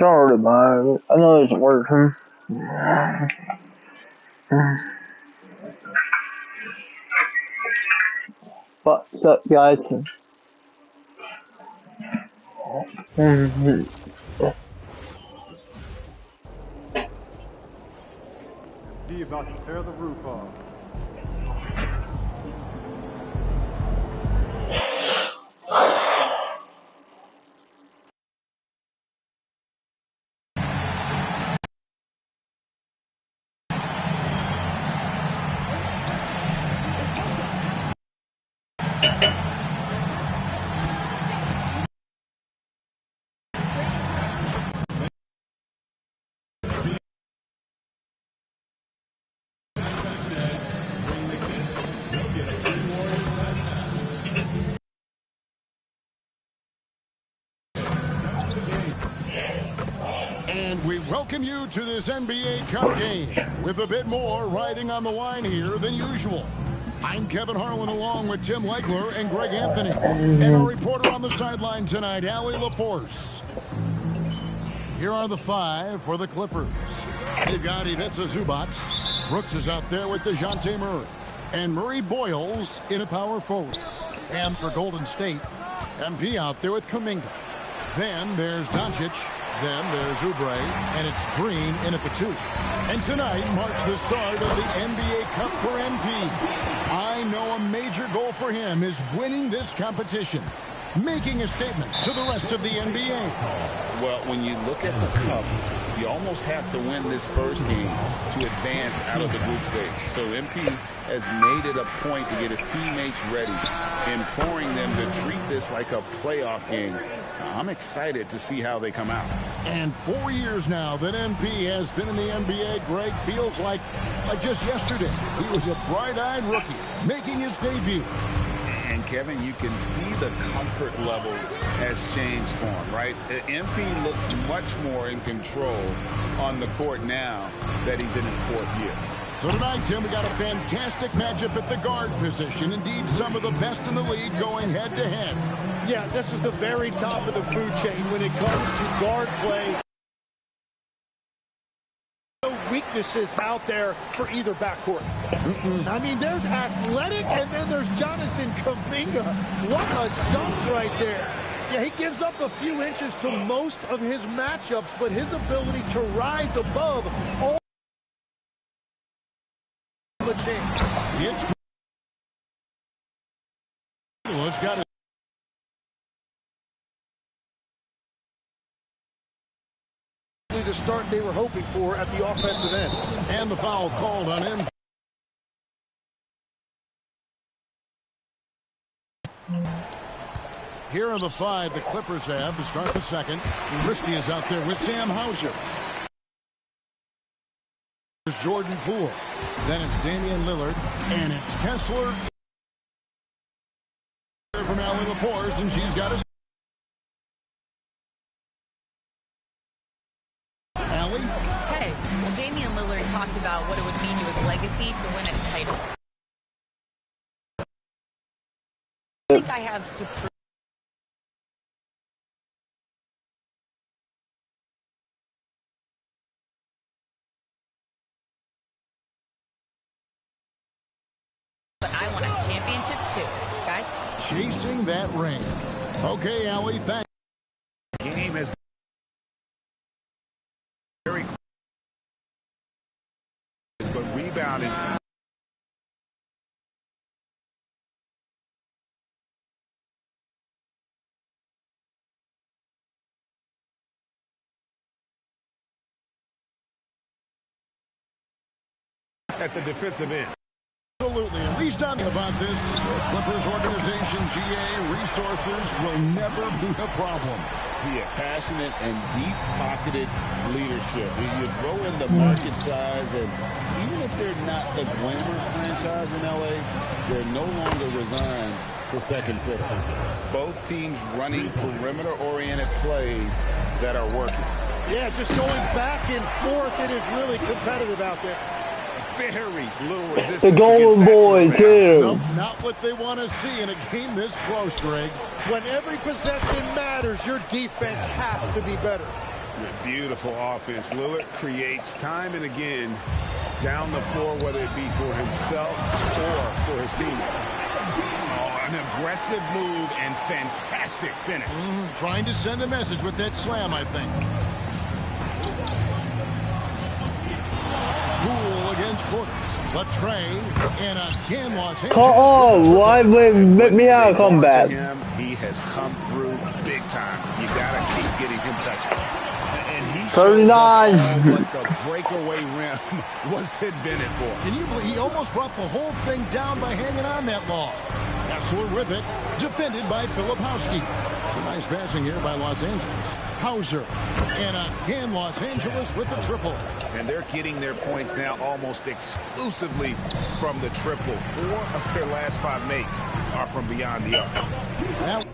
Don't worry about it. I know it's working. What's up, guys? Be about to tear the roof off. And we welcome you to this NBA Cup game with a bit more riding on the line here than usual. I'm Kevin Harlan along with Tim Legler and Greg Anthony. And our reporter on the sideline tonight, Allie LaForce. Here are the five for the Clippers. They've got Ivica Zubac. Brooks is out there with DeJounte Murray. And Murray Boyles in a power forward. And for Golden State, MP out there with Kuminga. Then there's Doncic. Then there's Oubre, and it's Green in at the 2. And tonight marks the start of the NBA Cup for MP. I know a major goal for him is winning this competition, making a statement to the rest of the NBA. Well, when you look at the Cup, You almost have to win this first game to advance out of the group stage. So MP has made it a point to get his teammates ready, imploring them to treat this like a playoff game. I'm excited to see how they come out. And 4 years now that MP has been in the NBA, Greg, feels like just yesterday. He was a bright-eyed rookie making his debut. And Kevin, you can see the comfort level has changed for him, right? MP looks much more in control on the court now that he's in his 4th year. So tonight, Tim, we got a fantastic matchup at the guard position. Indeed, some of the best in the league going head-to-head. Yeah, this is the very top of the food chain when it comes to guard play. No weaknesses out there for either backcourt. I mean, there's athletic, and then there's Jonathan Kuminga. What a dunk right there. Yeah, he gives up a few inches to most of his matchups, but his ability to rise above all the chain. It's got it. The start they were hoping for at the offensive end. And the foul called on him. Here are the 5 the Clippers have to start the second. Risky is out there with Sam Hauser. There's Jordan Poole. Then it's Damian Lillard. And it's Kessler. From Allie LaForce, and she's got a... Allie? Hey, well, Damian Lillard talked about what it would mean to his legacy to win a title. I think I have to prove. But I want a championship too, guys. Chasing that ring. Okay, Allie, thanks. Game has been very close, but rebounding. At the defensive end. Absolutely. At least I'm about this. Clippers organization, GA, resources will never be a problem. Yeah, passionate and deep-pocketed leadership. You throw in the market size, and even if they're not the glamour franchise in LA, they're no longer resigned to second fiddle. Both teams running perimeter-oriented plays that are working. Yeah, just going back and forth, it is really competitive out there. Very little resistance. The Golden Boy, too. Nope, not what they want to see in a game this close, Greg. When every possession matters, your defense has to be better. Beautiful offense. Lillard creates time and again down the floor, whether it be for himself or for his teammates. Oh, an aggressive move and fantastic finish. Trying to send a message with that slam, I think. Poole against Porter. Latrey, and again Los Angeles. Why would me out a comeback? He has come through big time. You gotta keep getting him touches. And he 39. what the breakaway rim was invented for. Can you believe he almost brought the whole thing down by hanging on that long? Kessler with it, defended by Filipowski. Nice passing here by Los Angeles. Hauser, and again Los Angeles with the triple. And they're getting their points now almost exclusively from the triple. 4 of their last 5 makes are from beyond the arc.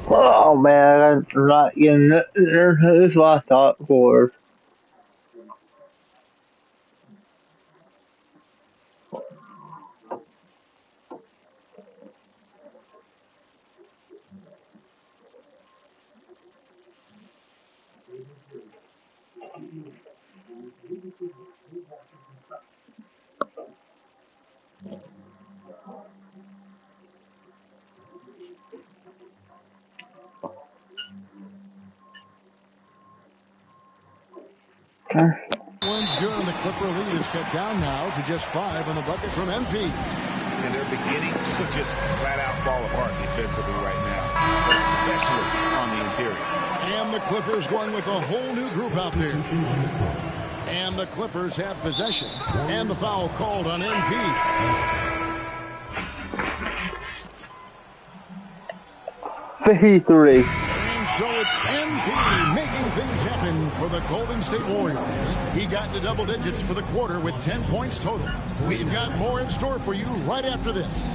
Oh man, I'm not getting this. This is what I thought for. One's good, and the Clipper lead is cut down now to just 5 on the bucket from MP. and they're beginning to just flat-out fall apart defensively right now, especially on the interior. And the Clippers going with a whole new group out there. And the Clippers have possession. And the foul called on MP. 53. And so it's MP making things happen for the Golden State Warriors. He got into double digits for the quarter with 10 points total. We've got more in store for you right after this.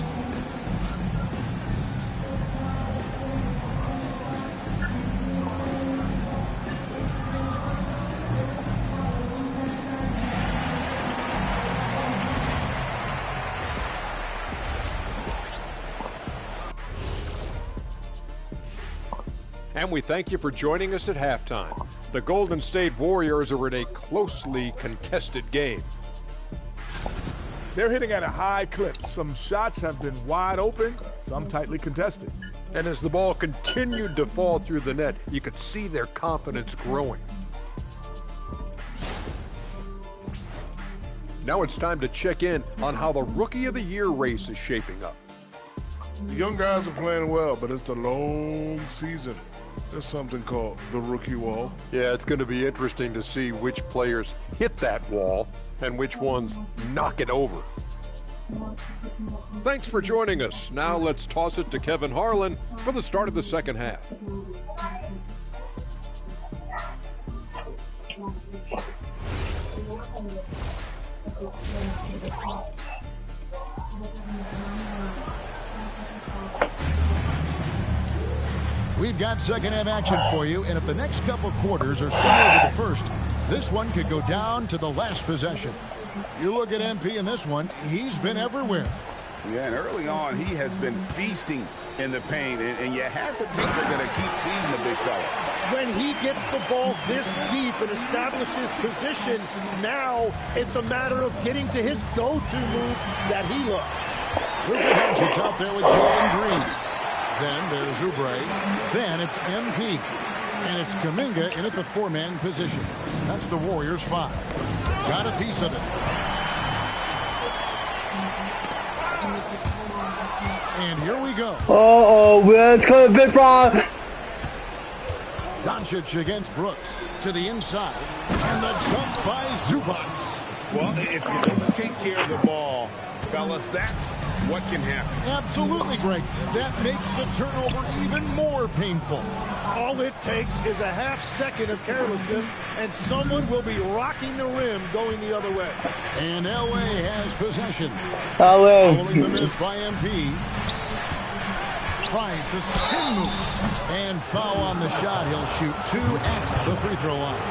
And we thank you for joining us at halftime. The Golden State Warriors are in a closely contested game. They're hitting at a high clip. Some shots have been wide open, some tightly contested. And as the ball continued to fall through the net, you could see their confidence growing. Now it's time to check in on how the Rookie of the Year race is shaping up. The young guys are playing well, but it's the long season. There's something called the rookie wall. Yeah, it's going to be interesting to see which players hit that wall and which ones knock it over. Thanks for joining us. Now let's toss it to Kevin Harlan for the start of the second half. We've got second half action for you, and if the next couple quarters are similar to the first, this one could go down to the last possession. You look at MP in this one, he's been everywhere. Yeah, and early on, he has been feasting in the paint, and you have to think they're going to keep feeding the big fella. When he gets the ball this deep and establishes position, now it's a matter of getting to his go-to moves that he loves. Luka Doncic's out there with Jalen Green. Then there's Oubre. Then it's MP. And it's Kuminga in at the four-man position. That's the Warriors' 5. Got a piece of it. And here we go. Where's coming big from? Doncic against Brooks to the inside. And the dunk by Zubac. Well, if you don't take care of the ball, fellas, that's what can happen. Absolutely, Greg. That makes the turnover even more painful. All it takes is a half second of carelessness, and someone will be rocking the rim going the other way. And LA has possession. LA. Following the miss by MP. Tries the spin move. And foul on the shot. He'll shoot 2 at the free throw line.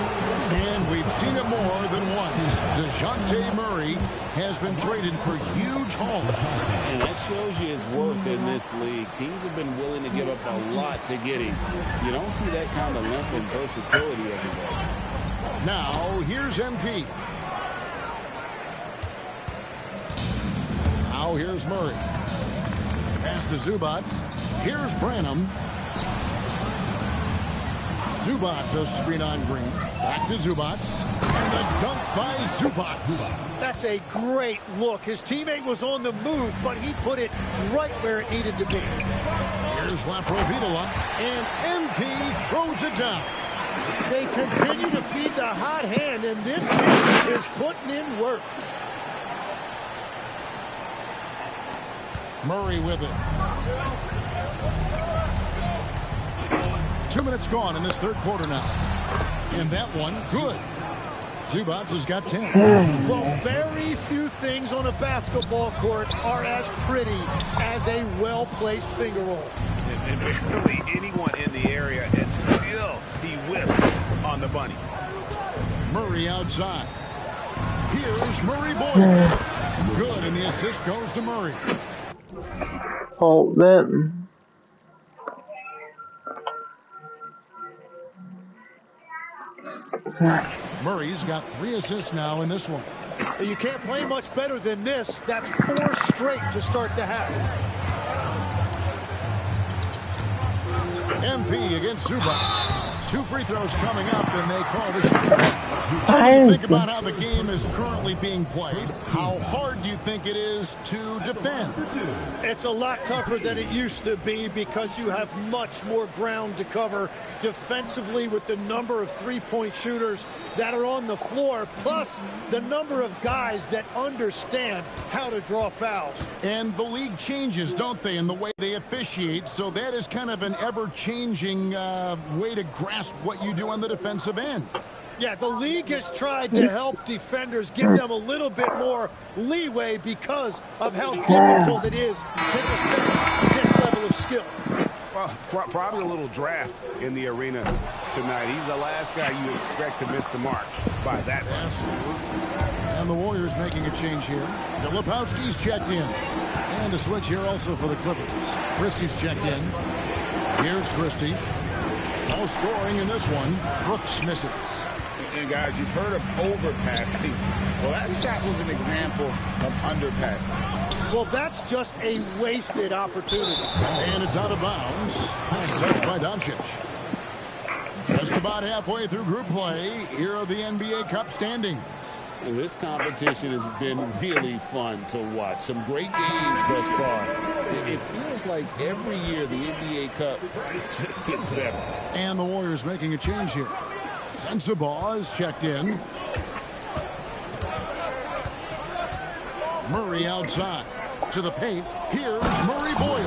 And we've seen it more than once. DeJounte Murray has been traded for huge hauls. And that shows you his worth in this league. Teams have been willing to give up a lot to get him. You don't see that kind of length and versatility every day. Now, here's MP. Now, here's Murray. Pass to Zubac. Here's Branham. Zubac, a screen on Green. Back to Zubac. And the dunk by Zubac. That's a great look. His teammate was on the move, but he put it right where it needed to be. Here's Laprovitola. And MP throws it down. They continue to feed the hot hand, and this kid is putting in work. Murray with it. 2 minutes gone in this third quarter now. And that one, good. Zubac has got 10. Well, very few things on a basketball court are as pretty as a well-placed finger roll. And barely anyone in the area, and still he whiffs on the bunny. Murray outside. Here's Murray Boyd. Good, and the assist goes to Murray. Hold that. Murray's got 3 assists now in this one. You can't play much better than this. That's 4 straight to start the half. MP against Zubac. 2 free throws coming up, and they call the shooting foul. What do you think about how the game is currently being played? How hard do you think it is to defend? It's a lot tougher than it used to be because you have much more ground to cover defensively with the number of three-point shooters that are on the floor, plus the number of guys that understand how to draw fouls. And the league changes, don't they, in the way they officiate, so that is kind of an ever-changing way to grasp what you do on the defensive end. Yeah, the league has tried to help defenders, give them a little bit more leeway because of how difficult it is to defend this level of skill. Well, probably a little draft in the arena tonight. He's the last guy you expect to miss the mark by that much. And the Warriors making a change here. Filipowski's checked in. And a switch here also for the Clippers. Christie's checked in. Here's Christie. No scoring in this one. Brooks misses. And guys, you've heard of overpassing. Well, that shot was an example of underpassing. Well, that's just a wasted opportunity. And it's out of bounds. Nice touch by Doncic. Just about halfway through group play. Here are the NBA Cup standings. Well, this competition has been really fun to watch. Some great games thus far. It feels like every year the NBA Cup just gets better. And the Warriors making a change here. Sensabaugh is checked in. Murray outside to the paint. Here's Murray Boyle.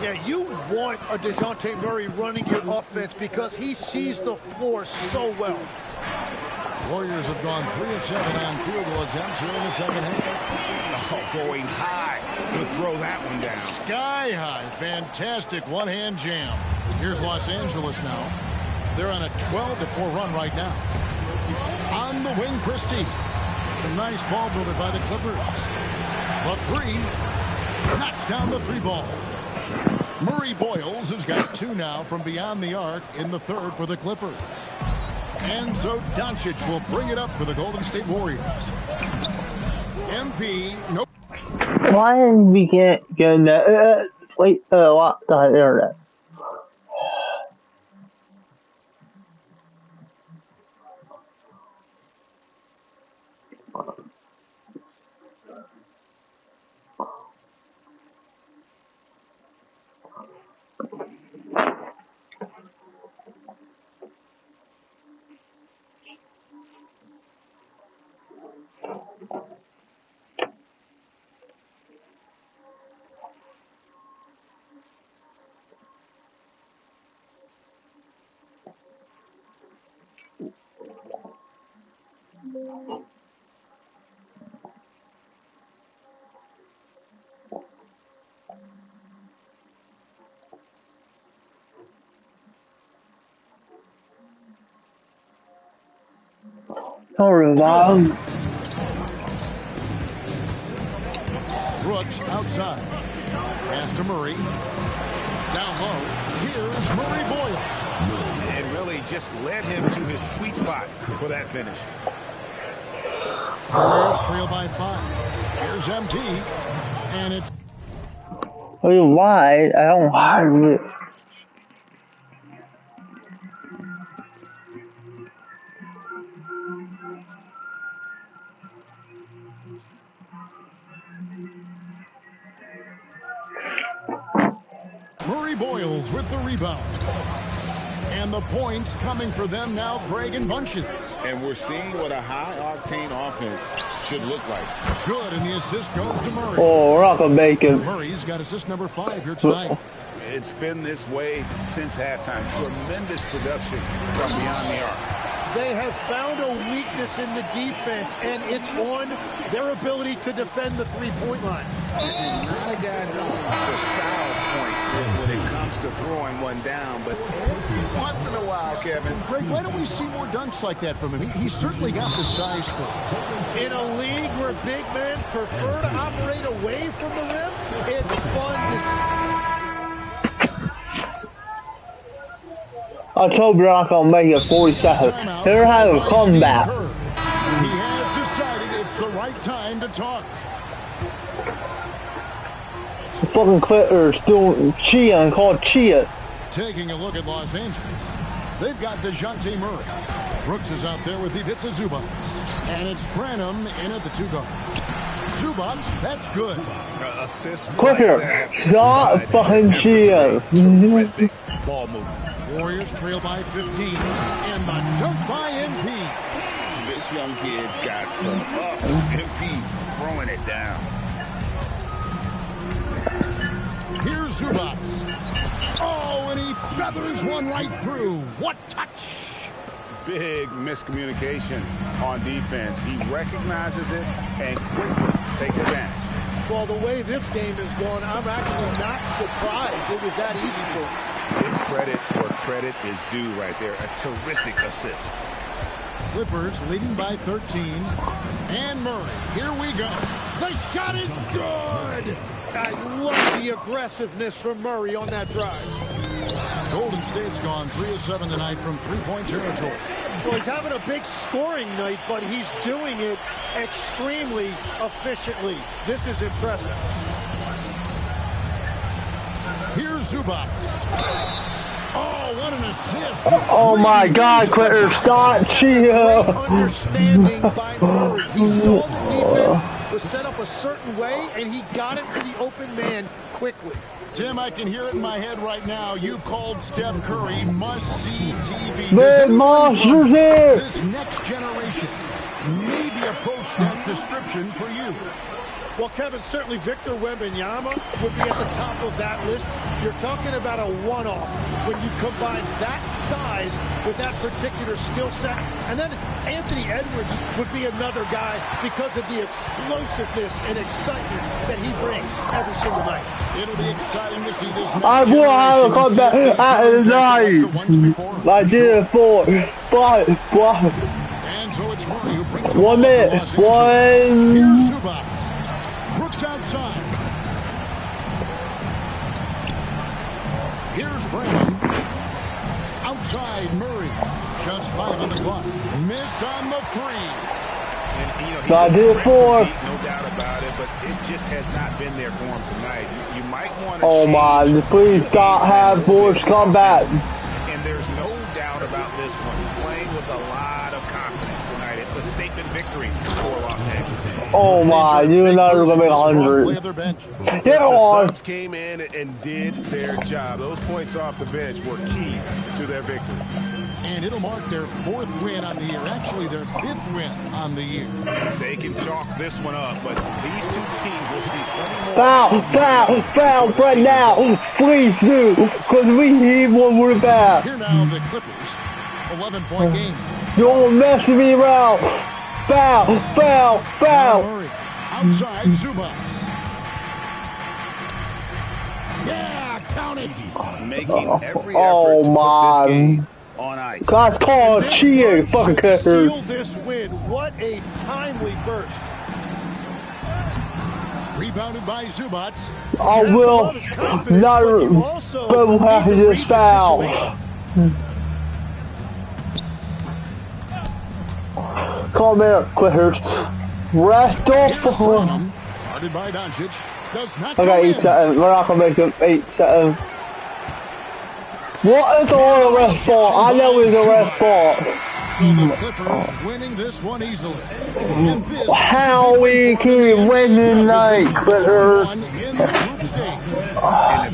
Yeah, you want a DeJounte Murray running your offense because he sees the floor so well. Warriors have gone 3 of 7 on field goal attempts here in the second half. Oh, going high to throw that one down. Sky high. Fantastic one-hand jam. Here's Los Angeles now. They're on a 12-4 run right now. On the wing, Christie. Some nice ball movement by the Clippers. But three knocks down the three ball. Murray Boyles has got 2 now from beyond the arc in the third for the Clippers. And so Doncic will bring it up for the Golden State Warriors. MP, nope. Why didn't we get that? Wait, what the internet? Sorry, Mom. Brooks outside. Pass to Murray. Down low. Here's Murray Boyle. And really just led him to his sweet spot for that finish. Warriors trail by 5. Here's MP. And it's... Why? I don't have it. Murray Boyles with the rebound. And the points coming for them now, Greg and Bunches. And we're seeing what a high-octane offense should look like. Good, and the assist goes to Murray. Oh, we're not gonna make it. Murray's got assist number 5 here tonight. It's been this way since halftime. Tremendous production from beyond the arc. They have found a weakness in the defense, and it's on their ability to defend the three-point line. And not a guy known for style points when it comes to throwing one down, but once in a while, Kevin. Greg, why don't we see more dunks like that from him? He's certainly got the size for it. In a league where big men prefer to operate away from the rim, it's fun to... I told you we're not gonna make it 47. Here have a comeback. He has decided it's the right time to talk. The fucking Clippers doing Chia and called Chia. Taking a look at Los Angeles. They've got DeJounte Murray. Brooks is out there with the Vitsa Zubats. And it's Branham in at the 2-guard. Zubats, that's good. Assist. Quicker. Stop fucking cheer. Terrific ball movement. Warriors trail by 15. And the dunk by MP. This young kid's got some ups. MP throwing it down. Here's Zubats. Oh, and he feathers one right through. What touch! Big miscommunication on defense. He recognizes it and quickly takes advantage. Well, the way this game is going, I'm actually not surprised it was that easy for him. Give credit where credit is due right there. A terrific assist. Clippers leading by 13. And Murray, here we go. The shot is good! I love the aggressiveness from Murray on that drive. Golden State's gone 3 of 7 tonight from three-point territory. Well, he's having a big scoring night, but he's doing it extremely efficiently. This is impressive. Here's Zubats. Oh, what an assist. Oh my God, Quitter, stop cheer. Understanding by Murray. He saw the defense was set up a certain way, and he got it to the open man quickly. Tim, I can hear it in my head right now. You called Steph Curry must-see TV. Big monsters here. This next generation maybe approach that description for you. Well, Kevin, certainly Victor Wembanyama would be at the top of that list. You're talking about a one-off when you combine that size with that particular skill set. And then Anthony Edwards would be another guy because of the explosiveness and excitement that he brings every single night. It'll be exciting to see this. I will have a comeback at the night. I did it for 5. And so it's Murray who brings 1 minute. Here's Zubats. Brooks outside. Here's Branham. Outside Murray. Just 5 on the clock. Missed on the 3. And, I did it 4. No doubt about it, but it just has not been there for him tonight. You might want to Oh my, please stop have Bush come back. And there's no doubt about this one. Playing with a lot of confidence tonight. It's a statement victory for Los Angeles. Oh my, you know you're gonna make 100. Get on. The subs came in and did their job. Those points off the bench were key to their victory. And it'll mark their 4th win on the year. Actually, their 5th win on the year. They can chalk this one up, but these two teams will see plenty more. Foul right now. Please do, because we need one more back. Here now the Clippers. 11-point game. Don't mess with me around. Foul. Murray. Outside Zubats. Yeah, count it. Making every effort to put this game on ice. God's called cheating, fucking cutters. Steal this win. What a timely burst. Rebounded by Zubats. I will not go after this foul. Come here, quitters. Rest off. Guarded by Doncic. Does not Okay, 8 seconds. We're not gonna make them 8 seconds. What is all the rest fault? I know it's the rest fault. So the Clippers winning this one easily. And this How we keep winning like quitters. And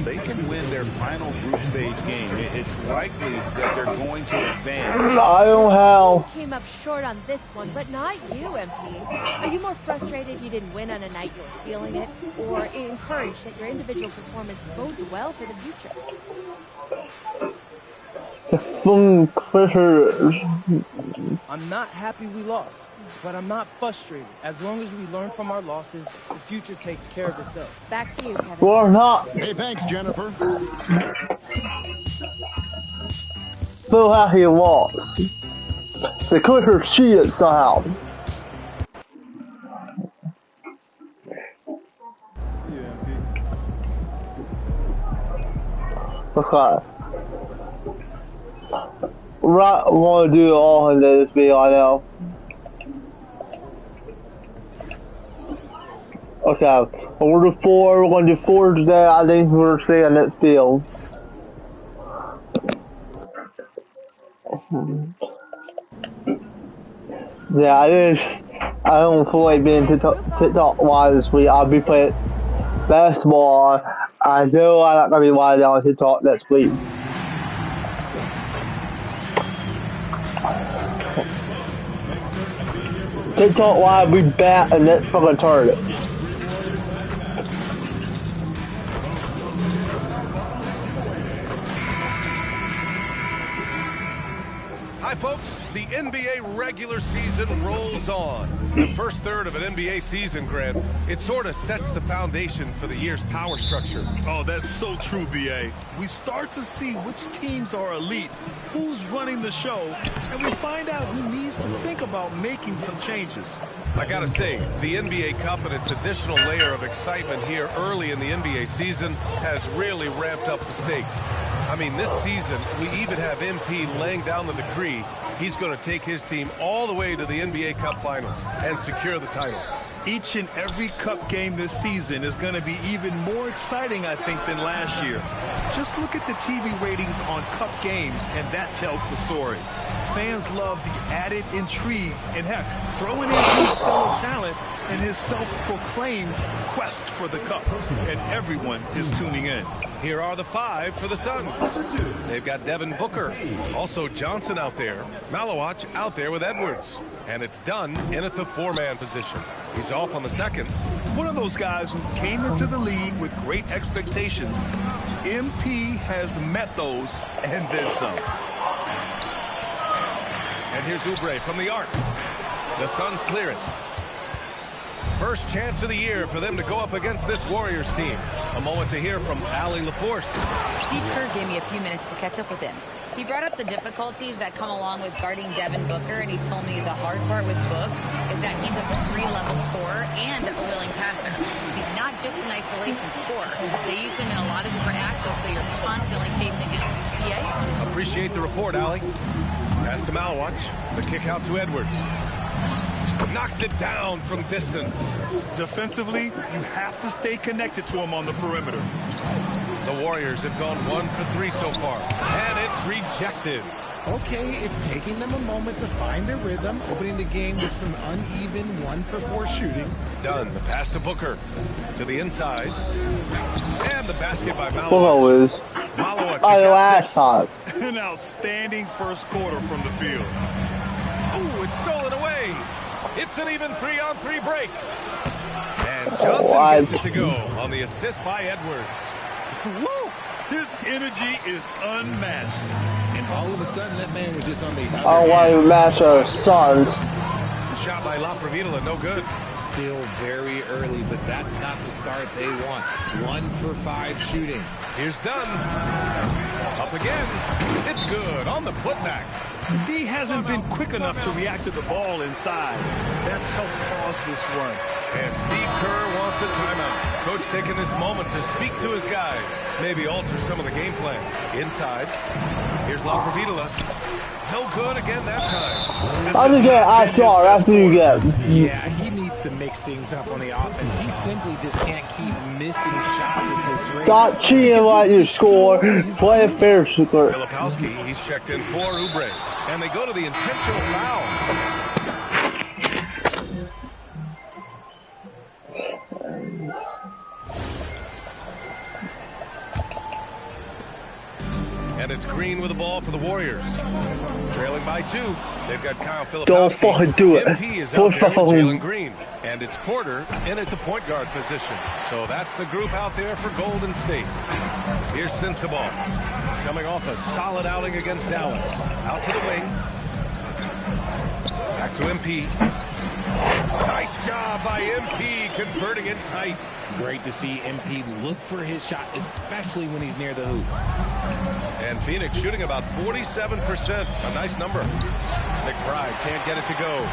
if they can win their final group stage game, it's likely that they're going to advance. I don't know how. Came up short on this one, but not you, MP. Are you more frustrated you didn't win on a night you were feeling it, or encouraged that your individual performance bodes well for the future? The quitters. I'm not happy we lost, but I'm not frustrated. As long as we learn from our losses, the future takes care of itself. Back to you, Kevin. We're not. Hey, thanks, Jennifer. So how he lost. The quitters cheated somehow. Okay. Right, I want to do all of this video right now. Okay, we're going to do 4. We're going to do 4 today. I think we're going to see the next video. Yeah, I don't feel like being TikTok wild this week. I'll be playing basketball. I know I'm not gonna be wild on TikTok next week. TikTok wild be back and that's fucking tournament. Hi, folks. The NBA regular season rolls on. The first third of an NBA season, Grant, it sort of sets the foundation for the year's power structure. Oh, that's so true, B.A. We start to see which teams are elite, who's running the show, and we find out who needs to think about making some changes. I gotta say, the NBA Cup and its additional layer of excitement here early in the NBA season has really ramped up the stakes. I mean, this season, we even have MP laying down the decree he's going to take his team all the way to the NBA Cup Finals and secure the title. Each and every Cup game this season is going to be even more exciting, I think, than last year. Just look at the TV ratings on Cup games, and that tells the story. Fans love the added intrigue, and heck, throwing in his stellar talent and his self-proclaimed quest for the Cup, and everyone is tuning in. Here are the five for the Suns. They've got Devin Booker, also Johnson out there, Malawach out there with Edwards, and it's Dunn in at the four-man position. He's off on the second. One of those guys who came into the league with great expectations. MP has met those and then some. And here's Oubre from the arc. The Suns clear it. First chance of the year for them to go up against this Warriors team. A moment to hear from Allie LaForce. Steve Kerr gave me a few minutes to catch up with him. He brought up the difficulties that come along with guarding Devin Booker, and he told me the hard part with Book is that he's a three-level scorer and a willing passer. He's not just an isolation scorer. They use him in a lot of different actions, so you're constantly chasing him. BA? Appreciate the report, Allie. Pass to Malawach. The kick out to Edwards. Knocks it down from distance. Defensively, you have to stay connected to him on the perimeter. The Warriors have gone 1 for 3 so far, and it's rejected. Okay, it's taking them a moment to find their rhythm, opening the game with some uneven 1 for 4 shooting. Done. The pass to Booker. To the inside. And the basket by Malawach. An outstanding first quarter from the field. Ooh, it's stolen away. It's an even 3-on-3 break. And Johnson gets it to go on the assist by Edwards. Woo! His energy is unmatched. And all of a sudden, that man was just on the other I don't want to match our Suns. Shot by LaProvitola, no good. Still very early, but that's not the start they want. 1 for 5 shooting. Here's Dunn. Up again. It's good on the putback. D hasn't been quick enough to react to the ball inside. That's helped cause this run. And Steve Kerr wants a timeout. Coach taking this moment to speak to his guys. Maybe alter some of the game plan. Inside. Here's LaProvitola. No good again that time. I'll just get ISR after you get. Yeah, he needs to mix things up on the offense. He simply just can't keep missing shots at this rate. Stop cheating like you score. Play a fair score. Filipowski, he's checked in for Oubre. And they go to the intentional foul. And it's Green with the ball for the Warriors. Trailing by 2. They've got Kyle Filipowski. Don't fucking do it. MP is out there with Jalen Green. And it's Porter in at the point guard position. So that's the group out there for Golden State. Here's Sensabaugh. Coming off a solid outing against Dallas. Out to the wing. Back to MP. Nice job by MP converting it tight. Great to see MP look for his shot, especially when he's near the hoop. And Phoenix shooting about 47%. A nice number. McBride can't get it to go.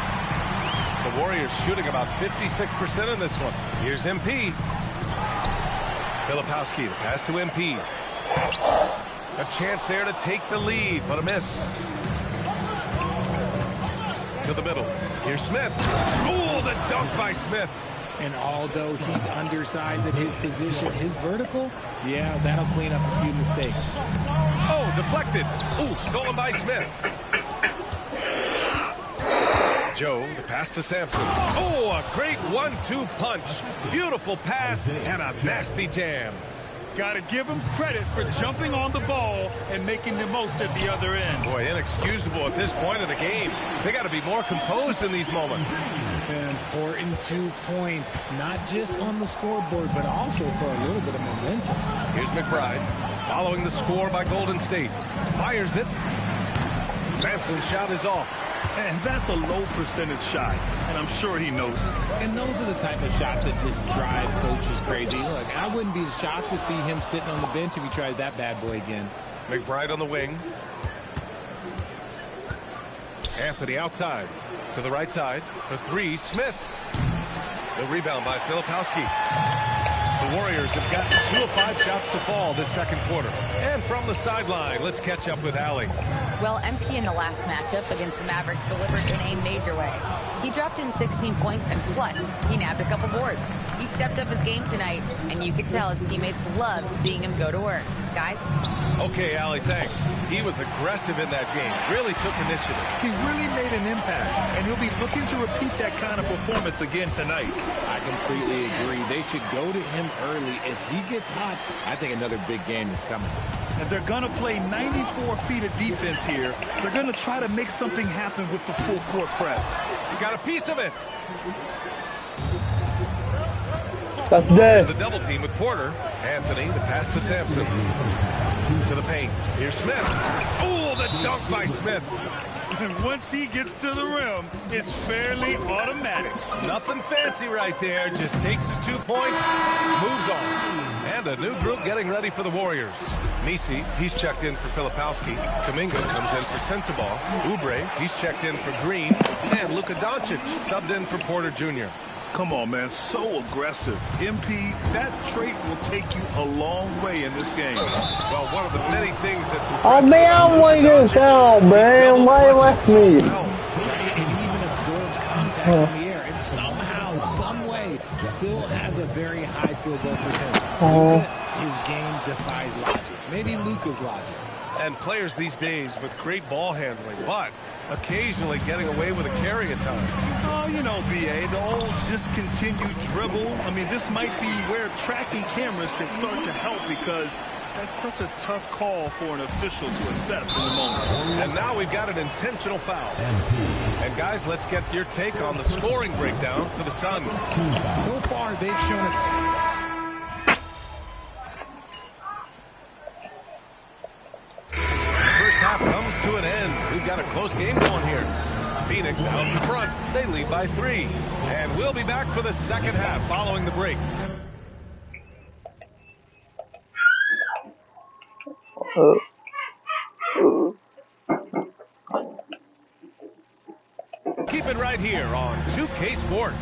The Warriors shooting about 56% in this one. Here's MP. Filipowski, the pass to MP. A chance there to take the lead, but a miss. To the middle. Here's Smith. Ooh, the dunk by Smith. And although he's undersized at his position, his vertical, yeah, that'll clean up a few mistakes. Oh, deflected. Ooh, stolen by Smith. Joe, the pass to Sampson. Oh, a great 1-2 punch. Beautiful pass and a nasty jam. Got to give him credit for jumping on the ball and making the most at the other end. Boy, inexcusable at this point of the game. They got to be more composed in these moments. An important 2 points, not just on the scoreboard, but also for a little bit of momentum. Here's McBride, following the score by Golden State. Fires it. Sampson's shot is off. And that's a low percentage shot, and I'm sure he knows it. And those are the type of shots that just drive coaches crazy. Look, I wouldn't be shocked to see him sitting on the bench if he tries that bad boy again. McBride on the wing. Anthony outside. To the right side. For three, Smith. The rebound by Filipowski. The Warriors have gotten 2 of 5 shots to fall this second quarter. And from the sideline, let's catch up with Allie. Well, MP in the last matchup against the Mavericks delivered in a major way. He dropped in 16 points, and plus, he nabbed a couple boards. He stepped up his game tonight, and you could tell his teammates loved seeing him go to work. Guys? Okay, Allie, thanks. He was aggressive in that game. Really took initiative. He really made an impact, and he'll be looking to repeat that kind of performance again tonight. I completely agree. They should go to him early. If he gets hot, I think another big game is coming. And they're going to play 94 feet of defense here. They're going to try to make something happen with the full court press. You got a piece of it. That's There's dead. the double team with Porter. Anthony, the pass to Sampson. To the paint. Here's Smith. Oh, the dunk by Smith. And once he gets to the rim, it's fairly automatic. Nothing fancy right there. Just takes his 2 points, moves on. And a new group getting ready for the Warriors. Nisi, he's checked in for Filipowski. Kuminga comes in for Sensabaugh. Oubre, he's checked in for Green. And Luka Doncic subbed in for Porter Jr. Come on, man. So aggressive. MP, that trait will take you a long way in this game. Well, one of the many things that's Oh man, I'm waiting this down, man. Why you left me? Right? And he even absorbs contact in the air, and somehow, some way, still has a very high field goal percentage. His game defies logic. Maybe Luka's logic. And players these days with great ball handling, but occasionally getting away with a carry at times. Oh, you know, B.A., the old discontinued dribble. I mean, this might be where tracking cameras can start to help because that's such a tough call for an official to assess in the moment. And now we've got an intentional foul. And guys, let's get your take on the scoring breakdown for the Suns. So far, they've shown it. Half comes to an end. We've got a close game going here. Phoenix out in front. They lead by 3. And we'll be back for the second half following the break. Keep it right here on 2K Sports.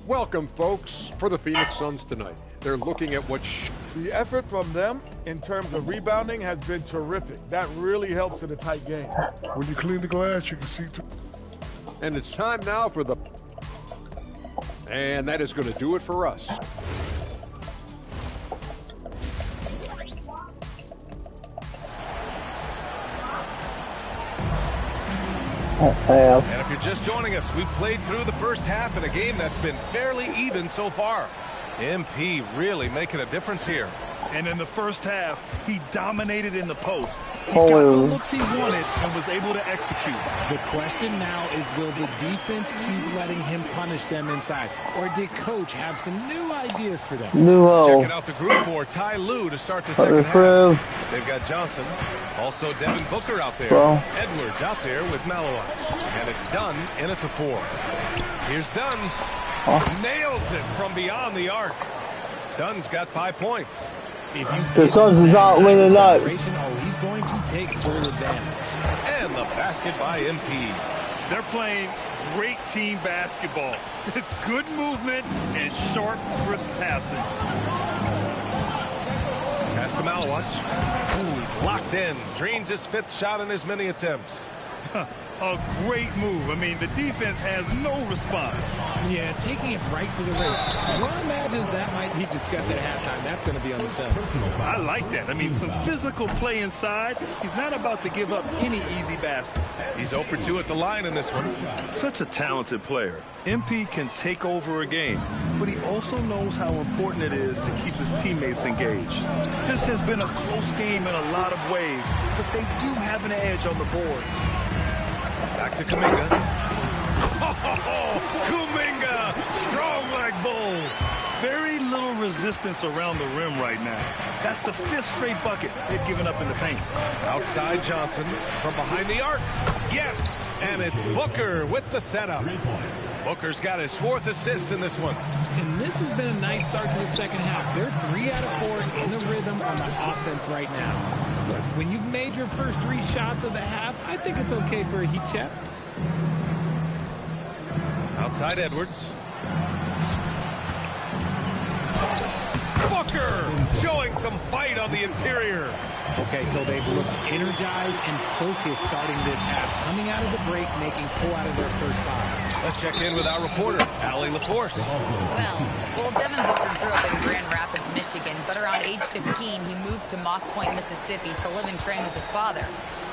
Welcome, folks, for the Phoenix Suns tonight. They're looking at what the effort from them in terms of rebounding has been terrific. That really helps in a tight game. When you clean the glass, you can see through. And it's time now for the... And that is going to do it for us. And if you're just joining us, we've played through the first half in a game that's been fairly even so far. MP really making a difference here. And in the first half, he dominated in the post. He got the looks he wanted and was able to execute. The question now is, will the defense keep letting him punish them inside? Or did Coach have some new ideas for them? Checking out the group for Ty Lue to start the second half. They've got Johnson. Also Devin Booker out there. Edwards out there with Malowich. And it's Dunn in at the 4. Here's Dunn. Nails it from beyond the arc. Dunn's got 5 points. The Suns is not winning that. Oh, he's going to take full advantage. And the basket by MP. They're playing great team basketball. It's good movement and sharp, crisp passing. Pass to Malowich. Ooh, he's locked in. Drains his 5th shot in as many attempts. A great move. I mean, the defense has no response. Yeah, taking it right to the rim. One imagines that might be discussed at halftime. That's going to be on the film. I like that. I mean, some physical play inside. He's not about to give up any easy baskets. He's 0 for 2 at the line in this one. Such a talented player. MP can take over a game, but he also knows how important it is to keep his teammates engaged. This has been a close game in a lot of ways, but they do have an edge on the board. Back to Kuminga. Kuminga! Strong like bull. Very little resistance around the rim right now. That's the 5th straight bucket they've given up in the paint. Outside Johnson from behind the arc. Yes! And it's Booker with the setup. Booker's got his 4th assist in this one. And this has been a nice start to the second half. They're 3 out of 4 in the rhythm on the offense right now. But when you've made your first 3 shots of the half, I think it's okay for a heat check. Outside Edwards. Booker showing some fight on the interior. Okay, so they've looked energized and focused starting this half. Coming out of the break, making 4 out of their first 5. Let's check in with our reporter, Allie LaForce. Well, Devin Booker grew up in Grand Rapids, Michigan, but around age 15, he moved to Moss Point, Mississippi to live and train with his father.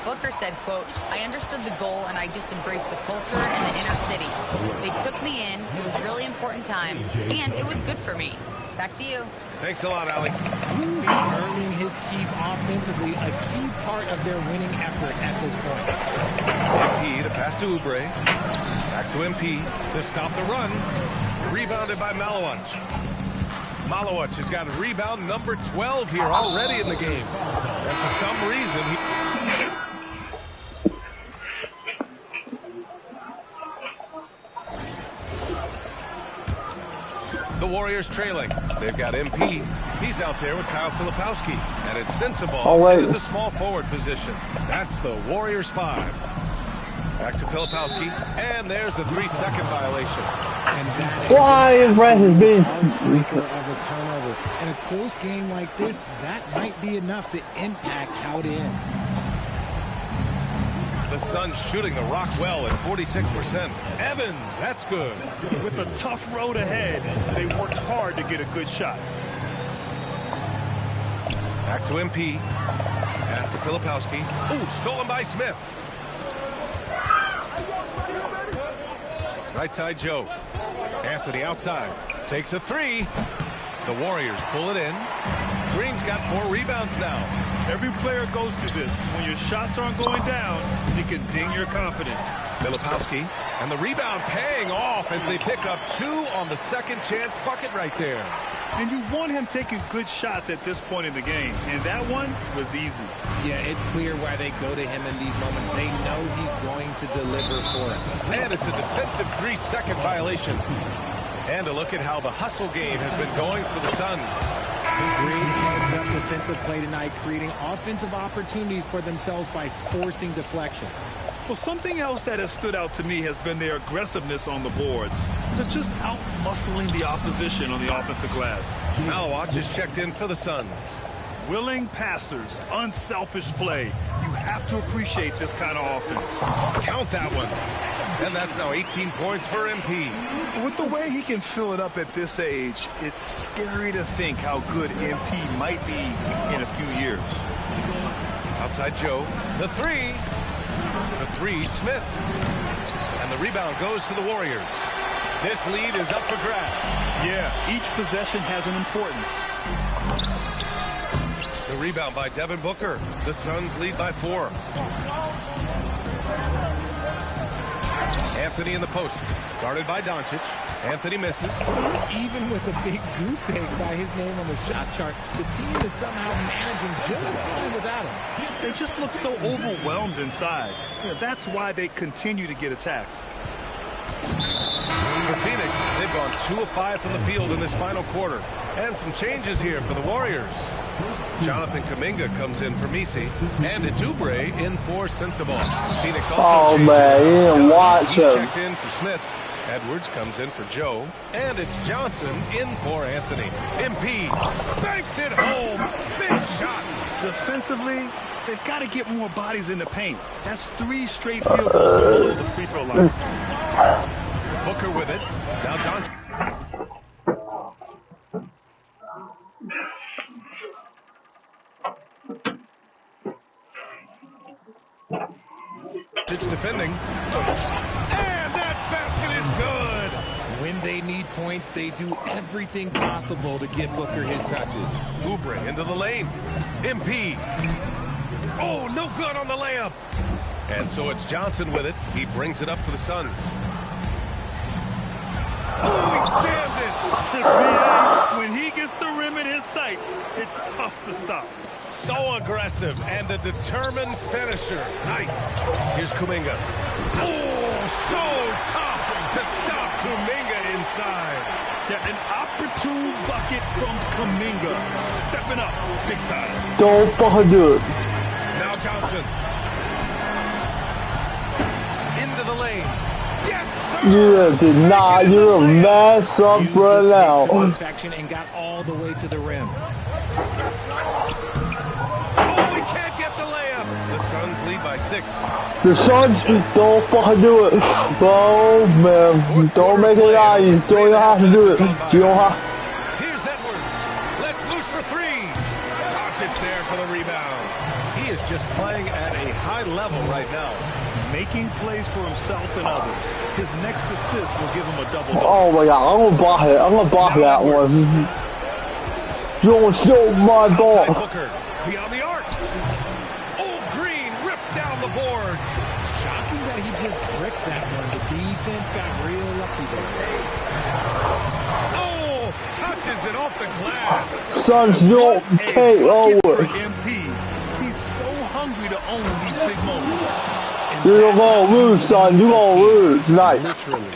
Booker said, quote, "I understood the goal and I just embraced the culture and the inner city. They took me in, it was a really important time, and it was good for me." Back to you. Thanks a lot, Allie. He's earning his keep offensively, a key part of their winning effort at this point. MP to pass to Oubre. Back to MP to stop the run. Rebounded by Malawach. Malawach has got a rebound number 12 here already in the game. And for some reason, the Warriors trailing. They've got MP. He's out there with Kyle Filipowski. And it's Sensabaugh into the small forward position. That's the Warriors 5. Back to Filipowski. And there's a 3-second violation. Why is Brandon being breaker of a turnover? In a close game like this, that might be enough to impact how it ends. The Suns shooting the rock well at 46%. Evans, that's good. With a tough road ahead, they worked hard to get a good shot. Back to MP. Pass to Filipowski. Ooh, stolen by Smith. Right side Joe. Anthony outside. Takes a 3. The Warriors pull it in. Green's got 4 rebounds now. Every player goes through this. When your shots aren't going down, it can ding your confidence. Filipowski, and the rebound paying off as they pick up 2 on the second chance bucket right there. And you want him taking good shots at this point in the game, and that one was easy. Yeah, it's clear why they go to him in these moments. They know he's going to deliver for it. And it's a defensive 3-second violation. And a look at how the hustle game has been going for the Suns. Great heads-up defensive play tonight, creating offensive opportunities for themselves by forcing deflections. Well, something else that has stood out to me has been their aggressiveness on the boards. They're just out-muscling the opposition on the offensive glass. Malawach just checked in for the Suns. Willing passers, unselfish play. You have to appreciate this kind of offense. Count that one. And that's now 18 points for MP. With the way he can fill it up at this age, it's scary to think how good MP might be in a few years. Outside Joe. The 3. The 3, Smith. And the rebound goes to the Warriors. This lead is up for grabs. Yeah, each possession has an importance. The rebound by Devin Booker. The Suns lead by 4. Anthony in the post. Guarded by Doncic. Anthony misses. Even with a big goose egg by his name on the shot chart, the team is somehow managing just fine without him. They just look so overwhelmed inside. That's why they continue to get attacked. For Phoenix, they've gone 2 of 5 from the field in this final quarter. And some changes here for the Warriors. Jonathan Kuminga comes in for Misi. And it's Oubre in for Sensabaugh. Phoenix also man, you didn't watch He's him. checked in for Smith. Edwards comes in for Joe. And it's Johnson in for Anthony. MP banks it home. Big shot. Defensively, They've got to get more bodies in the paint. That's 3 straight field goals from below the free throw line. Booker with it. Now Doncic. Defending. And that basket is good. When they need points, they do everything possible to get Booker his touches. Oubre into the lane. MP. Oh, no good on the layup. And so it's Johnson with it. He brings it up for the Suns. Oh, he jammed it. When he gets the rim in his sights, it's tough to stop. So aggressive and a determined finisher. Nice. Here's Kuminga. Oh, so tough to stop Kuminga inside. Yeah, an opportune bucket from Kuminga. Stepping up big time. Don't fucking do it. Now Johnson. Into the lane. Yes, sir. You did not. You're a mess up right now. Perfection and got all the way to the rim. Oh, he can't get the layup. The Suns lead by 6. The Suns don't fucking do it. Oh man, don't make it out. You don't have to do it. You don't have. Here's Edwards. Let's loose for 3. Doncic there for the rebound. He is just playing at a high level right now. Making plays for himself and others. His next assist will give him a double-double. Oh my god, I'm gonna block it. I'm gonna block that one. You don't steal my ball. Booker beyond the arc. Oh, Green rips down the board. Shocking that he just bricked that one. The defense got real lucky there. Oh, touches it off the glass. Suns don't take over. MP. He's so hungry to own these big moments. You're gonna lose, son. You're gonna lose tonight. Literally.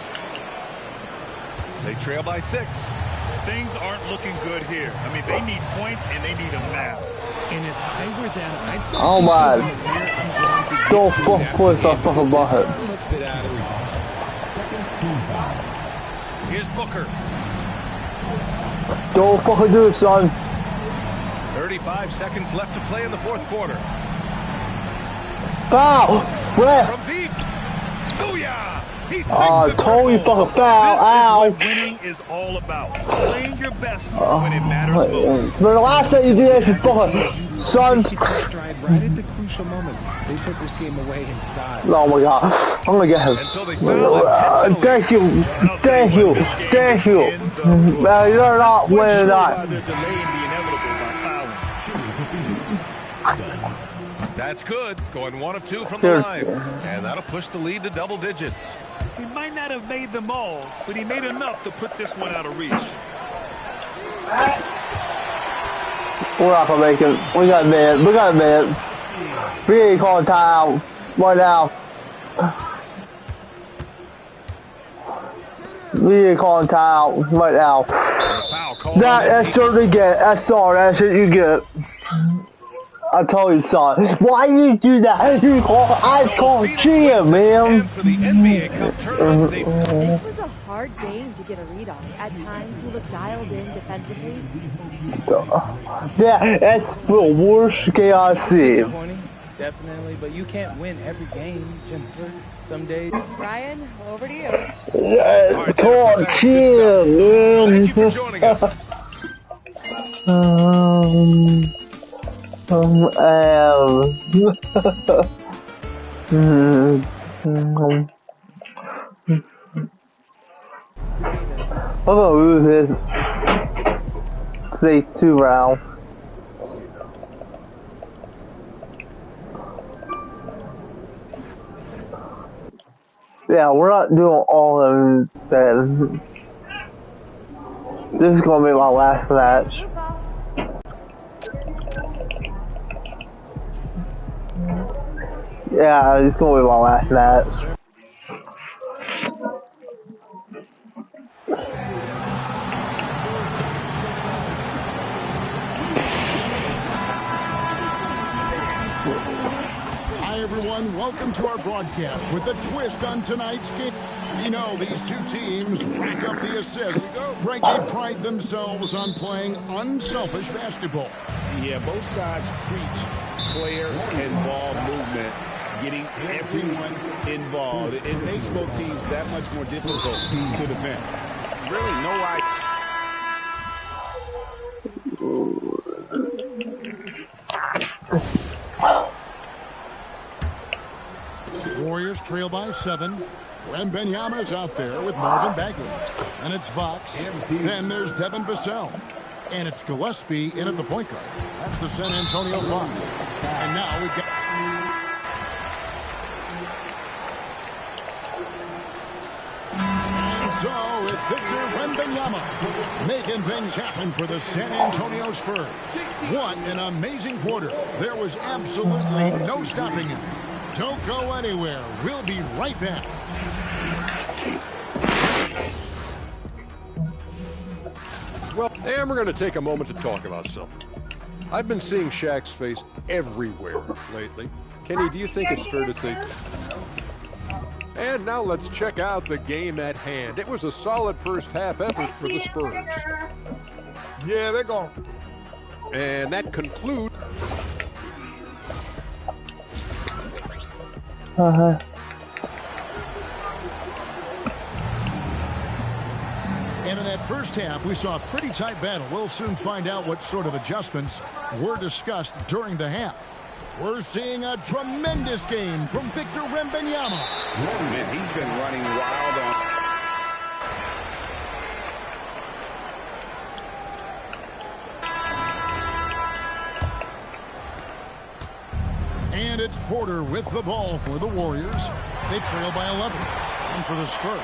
They trail by 6. Things aren't looking good here. I mean, they need points, and they need them now. And if I were them, I'd start oh my. Don't put the fucking bucket. Here's Booker. Don't fucking do it, son. 35 seconds left to play in the 4th quarter. Foul! Ref! From deep. Booyah! He Tony fucking foul. This Ow! is what winning is all about. Playing your best when it matters most. For the last thing you did is fucking son. Stride right at the crucial moments. They put this game away in style. Oh my god. I'm gonna get him. Thank you. Thank you. Thank you. You're not winning that. That's good. Going 1 of 2 from the line. And that'll push the lead to double digits. He might not have made them all, but he made enough to put this one out of reach. We're not gonna make it. We got man. We got man. We ain't calling time right now. We ain't calling time right now. That's certainly get. That's all. That's what you get. I told you, son. Why you do that? You call. I call cheating, man. This was a hard game to get a read on. At times, you look dialed in defensively. Yeah, that's the worst game I've seen. Definitely, but you can't win every game, Jennifer. Some days. Ryan, over to you. Talk chill, man. Thank you for joining us. I'm gonna lose this. Today 2 rounds. Yeah, we're not doing all of them then. This is gonna be my last match. Yeah, it's gonna be my last match. Hi everyone, welcome to our broadcast with a twist on tonight's game. You know, these two teams rack up the assists. Frank, they pride themselves on playing unselfish basketball. Yeah, both sides preach player and ball movement, getting everyone involved. It makes both teams that much more difficult to defend. Really, no idea. Warriors trail by 7. Wembanyama's out there with Marvin Bagley. And it's Fox. Then there's Devin Vassell. And it's Gillespie in at the point guard. That's the San Antonio Fox. And now we've got... And so it's Victor Wembanyama making things happen for the San Antonio Spurs. What an amazing quarter. There was absolutely no stopping him. Don't go anywhere. We'll be right back. Well, and we're going to take a moment to talk about something. I've been seeing Shaq's face everywhere lately. Kenny, do you think it's fair to say? And now let's check out the game at hand. It was a solid first half effort for the Spurs. Yeah, they're going. And that concludes. And in that first half, we saw a pretty tight battle. We'll soon find out what sort of adjustments were discussed during the half. We're seeing a tremendous game from Victor Wembanyama. Man, he's been running wild on. And it's Porter with the ball for the Warriors. They trail by 11. And for the Spurs,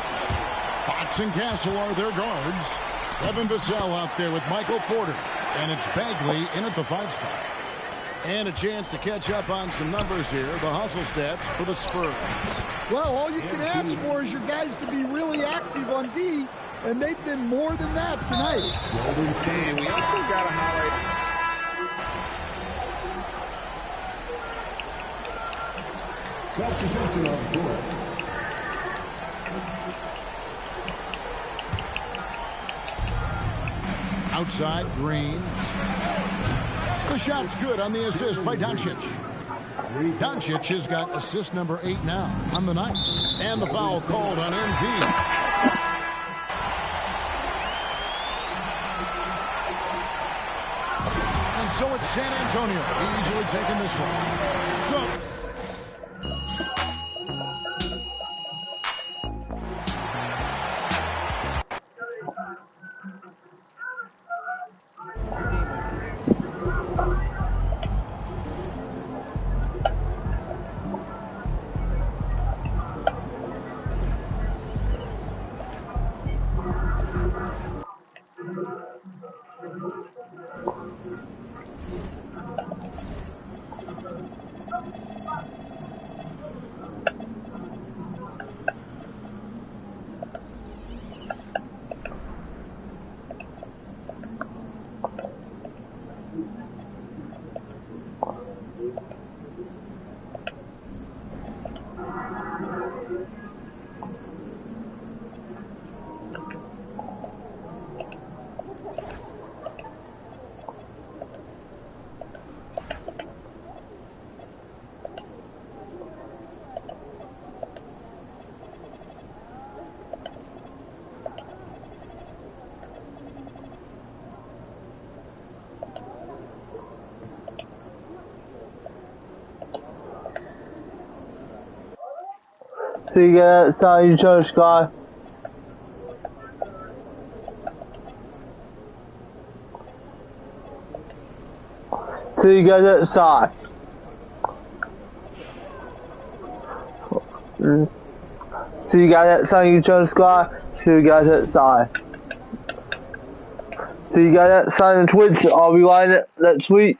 Fox and Castle are their guards. Devin Vassell out there with Michael Porter. And it's Bagley in at the 5 spot. And a chance to catch up on some numbers here. The hustle stats for the Spurs. Well, all you can ask for is your guys to be really active on D, and they've been more than that tonight. And we also got to highlight. Substitution on the court. Outside, Green. The shot's good on the assist by Doncic. Doncic has got assist number 8 now on the night. And the foul called on MP. And so it's San Antonio easily taking this one. So So you get started you chose guy. So you get it side. So you get it San you chose guy. So you get it side. So you get it sign on Twitch. I'll be live next week.